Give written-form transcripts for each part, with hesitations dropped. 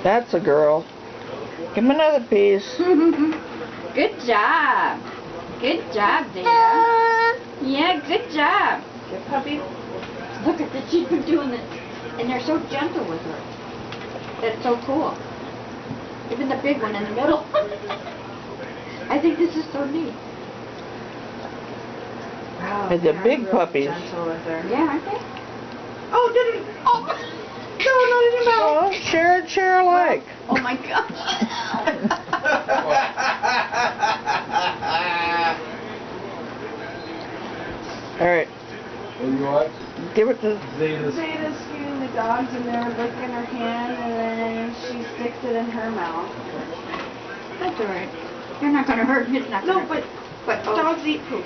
That's a girl. Give him another piece. Good job. Good job, Zeta. Yeah, good job. Good puppy. Look at this. She's been doing this. And they're so gentle with her. That's so cool. Even the big one in the middle. I think this is so neat. Wow, And the they're big really puppies. gentle with her. Yeah, aren't they? Oh, did it? Oh, no, not in your mouth. Oh, share alike. Oh my gosh. All right, What do you want? give it to. Zeta's. Zeta's feeding the dogs and they're licking her hand and then she sticks it in her mouth. That's alright. You're not gonna hurt. It's not gonna No, but But dogs eat poop.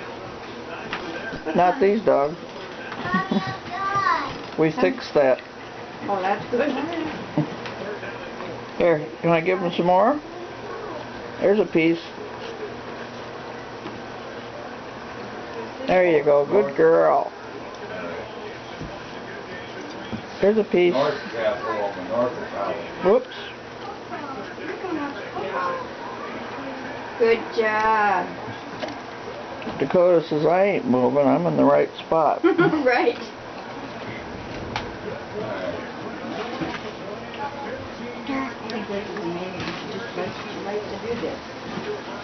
Not these dogs. We fixed that. Oh, that's good. Here, can I give him some more? There's a piece. There you go. Good girl. Here's a piece. North Capitol, the North College. Whoops. good job. Dakota says, I ain't moving. I'm in the right spot. Right. I think this is amazing. She just likes to do this.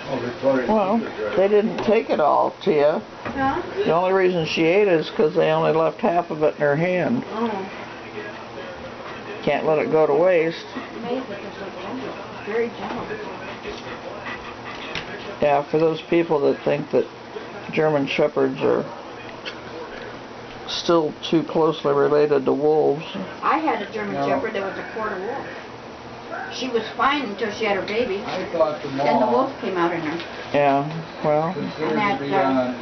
Oh, Victoria's Well, Secret, right? they didn't take it all to you. Huh? The only reason she ate it is because they only left half of it in her hand. Oh. Can't let it go to waste. Amazing. It's so gentle. Very gentle. Yeah, for those people that think that German Shepherds are still too closely related to wolves. I had a German No. Shepherd that was a quarter wolf. She was fine until she had her baby. I thought the Then the mall wolf came out in her. Yeah, well, considered And that, to be on.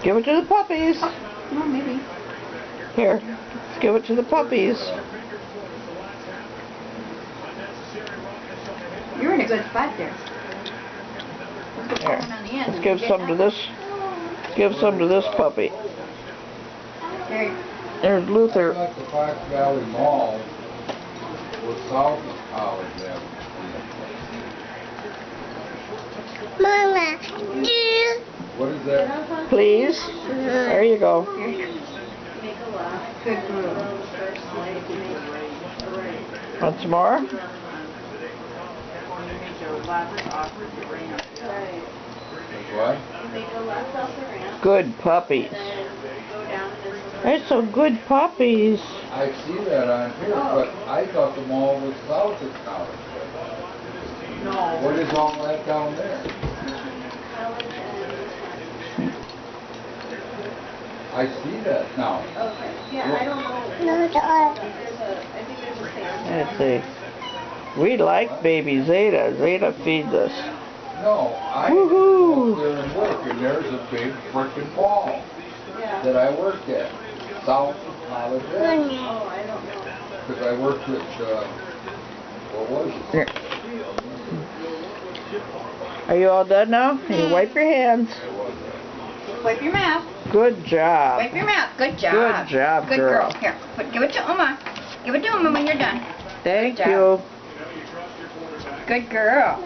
give it to the puppies. Well, maybe. Here, give it to the puppies. You're in a good spot there. Let's go Here, on the end. let's give some to this. Give some to this puppy. There you There's I Luther. thought the Fox Valley Mall was south of College Avenue. Mama, What is that? Please. There you go. Good girl. Want some more? What? Good puppies. They're so good puppies. I see that on here, but I thought the mall was south of College Avenue. No. What is all that down there? I see that now. Yeah, I don't know. no, I think there's a stand. Let's see. We like baby Zeta. Zeta feeds us. No, I Woohoo! go up there and work, and there's a big frickin' mall Yeah. that I worked at, south of College Avenue. Oh, I don't know. Because I worked at, what was it? Here. Are you all done now? You wipe your hands. What was that? Wipe your mouth. Good job. Wipe your mouth. Good job. Good job, Good girl. girl. Here, give it to Uma. Give it to Uma when you're done. Thank Good you. job. Good girl.